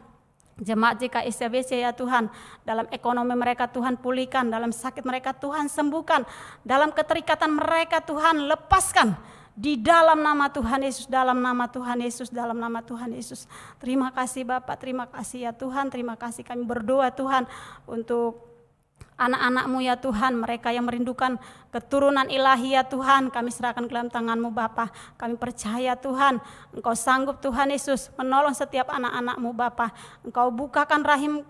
jemaat JKI-SBC ya Tuhan, dalam ekonomi mereka Tuhan pulihkan, dalam sakit mereka Tuhan sembuhkan, dalam keterikatan mereka Tuhan lepaskan, di dalam nama Tuhan Yesus, dalam nama Tuhan Yesus, dalam nama Tuhan Yesus. Terima kasih Bapak, terima kasih ya Tuhan, terima kasih. Kami berdoa Tuhan untuk anak-anak-Mu ya Tuhan, mereka yang merindukan keturunan ilahi ya Tuhan, kami serahkan ke dalam tangan-Mu Bapa. Kami percaya Tuhan, Engkau sanggup Tuhan Yesus menolong setiap anak-anak-Mu Bapa. Engkau bukakan rahim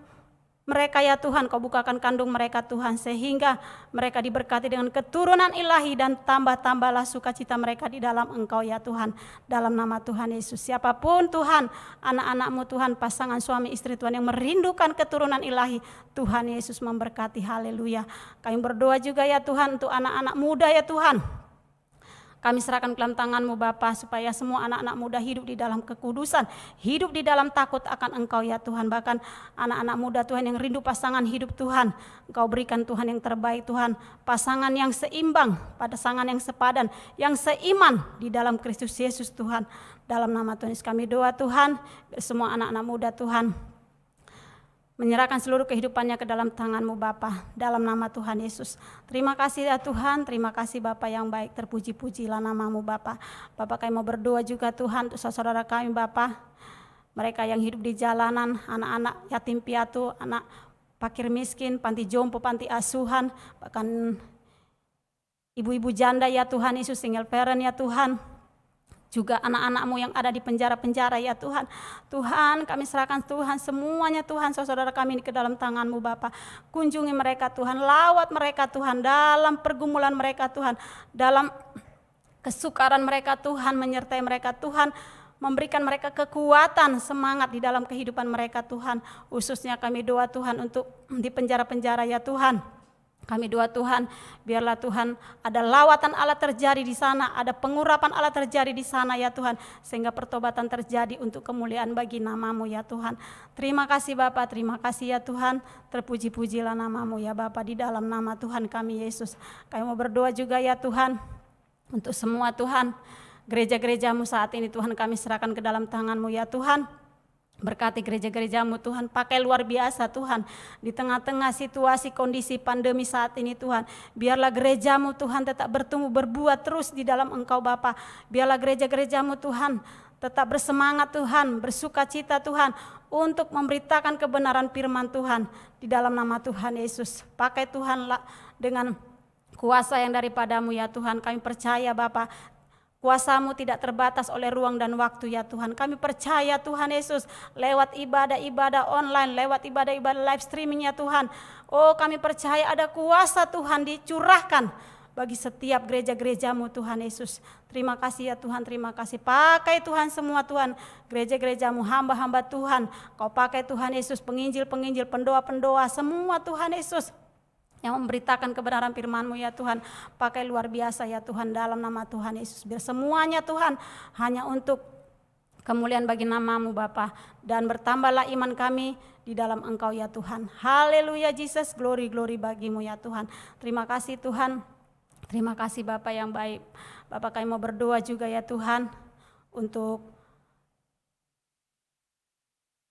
mereka ya Tuhan, Kau bukakan kandung mereka Tuhan, sehingga mereka diberkati dengan keturunan ilahi dan tambah-tambahlah sukacita mereka di dalam Engkau ya Tuhan, dalam nama Tuhan Yesus. Siapapun Tuhan, anak-anak-Mu Tuhan, pasangan suami istri Tuhan yang merindukan keturunan ilahi, Tuhan Yesus memberkati, haleluya. Kami berdoa juga ya Tuhan untuk anak-anak muda ya Tuhan. Kami serahkan ke dalam tangan-Mu Bapa, supaya semua anak-anak muda hidup di dalam kekudusan, hidup di dalam takut akan Engkau ya Tuhan. Bahkan anak-anak muda Tuhan yang rindu pasangan hidup Tuhan, Engkau berikan Tuhan yang terbaik Tuhan, pasangan yang seimbang, pasangan yang sepadan, yang seiman di dalam Kristus Yesus Tuhan. Dalam nama Tuhan Yesus kami doa Tuhan, semua anak-anak muda Tuhan menyerahkan seluruh kehidupannya ke dalam tangan-Mu Bapa, dalam nama Tuhan Yesus. Terima kasih ya Tuhan, terima kasih Bapa yang baik, terpuji-pujilah nama-Mu Bapa. Bapa kami mau berdoa juga Tuhan untuk saudara kami Bapa, mereka yang hidup di jalanan, anak-anak yatim piatu, anak fakir miskin, panti jompo, panti asuhan, bahkan ibu-ibu janda ya Tuhan Yesus, single parent ya Tuhan. Juga anak-anak-Mu yang ada di penjara-penjara ya Tuhan. Tuhan kami serahkan Tuhan semuanya Tuhan, saudara kami ke dalam tangan-Mu Bapa. Kunjungi mereka Tuhan, lawat mereka Tuhan, dalam pergumulan mereka Tuhan, dalam kesukaran mereka Tuhan, menyertai mereka Tuhan, memberikan mereka kekuatan, semangat di dalam kehidupan mereka Tuhan. Khususnya kami doa Tuhan untuk di penjara-penjara ya Tuhan. Kami doa Tuhan, biarlah Tuhan ada lawatan Allah terjadi di sana, ada pengurapan Allah terjadi di sana ya Tuhan, sehingga pertobatan terjadi untuk kemuliaan bagi nama-Mu ya Tuhan. Terima kasih Bapa, terima kasih ya Tuhan, terpuji-pujilah nama-Mu ya Bapa, di dalam nama Tuhan kami Yesus. Kami mau berdoa juga ya Tuhan, untuk semua Tuhan, gereja-gereja-Mu saat ini Tuhan kami serahkan ke dalam tangan-Mu ya Tuhan. Berkati gereja-gereja-Mu Tuhan, pakai luar biasa Tuhan. Di tengah-tengah situasi kondisi pandemi saat ini Tuhan, biarlah gereja-Mu Tuhan tetap bertumbuh berbuat terus di dalam Engkau Bapa. Biarlah gereja-gereja-Mu Tuhan tetap bersemangat Tuhan, bersukacita Tuhan, untuk memberitakan kebenaran firman Tuhan di dalam nama Tuhan Yesus. Pakai Tuhanlah dengan kuasa yang daripada-Mu ya Tuhan. Kami percaya Bapa, kuasa-Mu tidak terbatas oleh ruang dan waktu ya Tuhan. Kami percaya Tuhan Yesus, lewat ibadah-ibadah online, lewat ibadah-ibadah live streaming ya Tuhan. Oh, kami percaya ada kuasa Tuhan dicurahkan bagi setiap gereja-gereja-Mu Tuhan Yesus. Terima kasih ya Tuhan, terima kasih. Pakai Tuhan semua Tuhan, gereja-gereja-Mu, hamba-hamba Tuhan. Kau pakai Tuhan Yesus, penginjil-penginjil, pendoa-pendoa, semua Tuhan Yesus yang memberitakan kebenaran firman-Mu ya Tuhan. Pakai luar biasa ya Tuhan dalam nama Tuhan Yesus. Biar semuanya Tuhan hanya untuk kemuliaan bagi nama-Mu Bapa. Dan bertambahlah iman kami di dalam Engkau ya Tuhan. Haleluya Jesus, glory bagi-Mu ya Tuhan. Terima kasih Tuhan. Terima kasih Bapa yang baik. Bapa, kami mau berdoa juga ya Tuhan untuk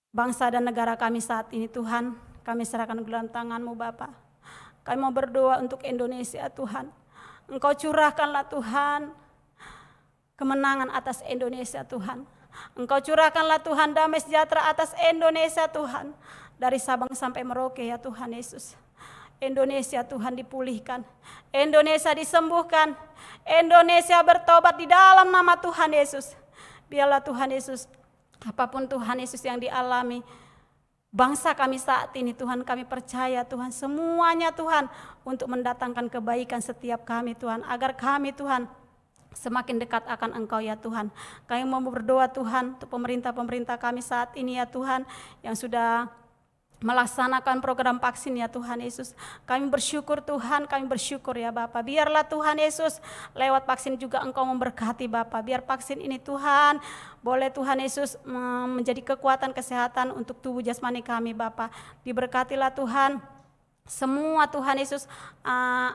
bangsa dan negara kami saat ini Tuhan. Kami serahkan ke dalam tangan-Mu Bapa. Kami mau berdoa untuk Indonesia Tuhan. Engkau curahkanlah Tuhan kemenangan atas Indonesia Tuhan. Engkau curahkanlah Tuhan damai sejahtera atas Indonesia Tuhan. Dari Sabang sampai Merauke ya Tuhan Yesus. Indonesia Tuhan dipulihkan. Indonesia disembuhkan. Indonesia bertobat di dalam nama Tuhan Yesus. Biarlah Tuhan Yesus, apapun Tuhan Yesus yang dialami bangsa kami saat ini Tuhan, kami percaya Tuhan semuanya Tuhan untuk mendatangkan kebaikan setiap kami Tuhan, agar kami Tuhan semakin dekat akan Engkau ya Tuhan. Kami mau berdoa Tuhan untuk pemerintah-pemerintah kami saat ini ya Tuhan, yang sudah melaksanakan program vaksin ya Tuhan Yesus. Kami bersyukur Tuhan, kami bersyukur ya Bapa. Biarlah Tuhan Yesus lewat vaksin juga Engkau memberkati Bapa. Biar vaksin ini Tuhan boleh Tuhan Yesus menjadi kekuatan kesehatan untuk tubuh jasmani kami Bapa. Diberkatilah Tuhan semua Tuhan Yesus,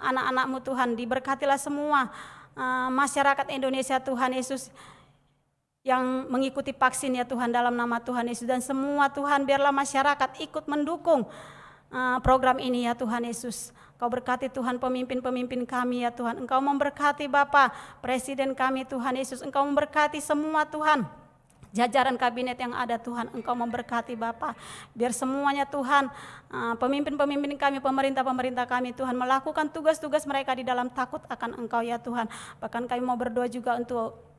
anak-anak-Mu Tuhan. Diberkatilah semua masyarakat Indonesia Tuhan Yesus yang mengikuti vaksin ya Tuhan dalam nama Tuhan Yesus. Dan semua Tuhan biarlah masyarakat ikut mendukung program ini ya Tuhan Yesus. Kau berkati Tuhan pemimpin-pemimpin kami ya Tuhan. Engkau memberkati Bapa Presiden kami Tuhan Yesus. Engkau memberkati semua Tuhan jajaran kabinet yang ada Tuhan. Engkau memberkati Bapa. Biar semuanya Tuhan, pemimpin-pemimpin kami, pemerintah-pemerintah kami Tuhan, melakukan tugas-tugas mereka di dalam takut akan Engkau ya Tuhan. Bahkan kami mau berdoa juga untuk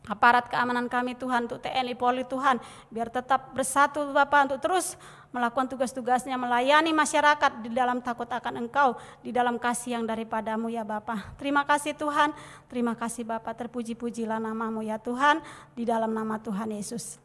aparat keamanan kami Tuhan, untuk TNI Polri Tuhan, biar tetap bersatu Bapa untuk terus melakukan tugas-tugasnya, melayani masyarakat di dalam takut akan Engkau, di dalam kasih yang daripada-Mu ya Bapa. Terima kasih Tuhan, terima kasih Bapa, terpuji-pujilah nama-Mu ya Tuhan, di dalam nama Tuhan Yesus.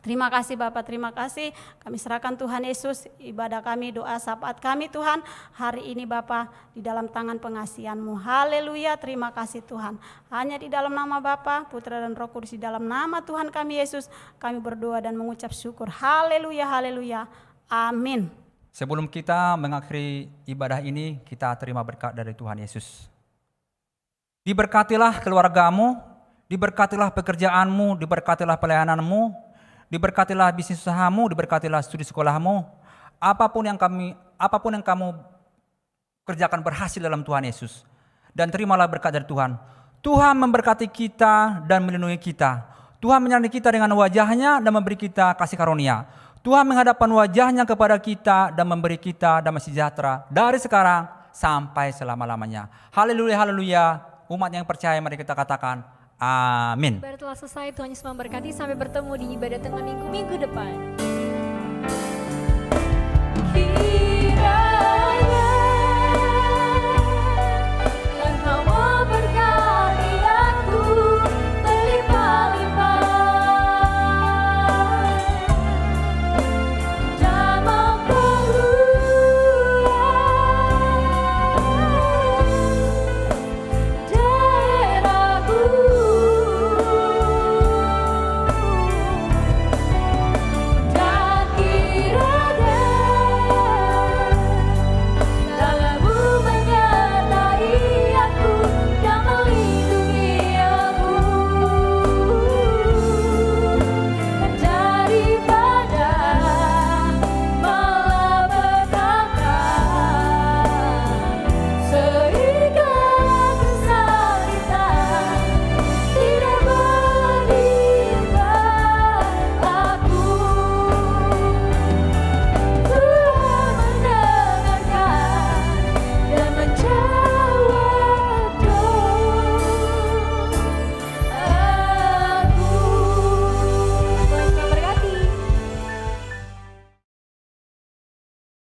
Terima kasih Bapa, terima kasih. Kami serahkan Tuhan Yesus ibadah kami, doa syafaat kami Tuhan hari ini Bapa di dalam tangan pengasihan-Mu. Haleluya, terima kasih Tuhan. Hanya di dalam nama Bapa, Putra dan Roh Kudus, di dalam nama Tuhan kami Yesus, kami berdoa dan mengucap syukur. Haleluya, haleluya. Amin. Sebelum kita mengakhiri ibadah ini, kita terima berkat dari Tuhan Yesus. Diberkatilah keluargamu, diberkatilah pekerjaanmu, diberkatilah pelayananmu, diberkatilah bisnis usahamu, diberkatilah studi sekolahmu. Apapun yang kamu kerjakan berhasil dalam Tuhan Yesus. Dan terimalah berkat dari Tuhan. Tuhan memberkati kita dan melindungi kita. Tuhan menyertai kita dengan wajahnya dan memberi kita kasih karunia. Tuhan menghadapkan wajahnya kepada kita dan memberi kita damai sejahtera dari sekarang sampai selama-lamanya. Haleluya, haleluya. Umat yang percaya, mari kita katakan amin. Ibadah telah selesai, Tuhan Yesus memberkati. Sampai bertemu di ibadah tengah minggu depan.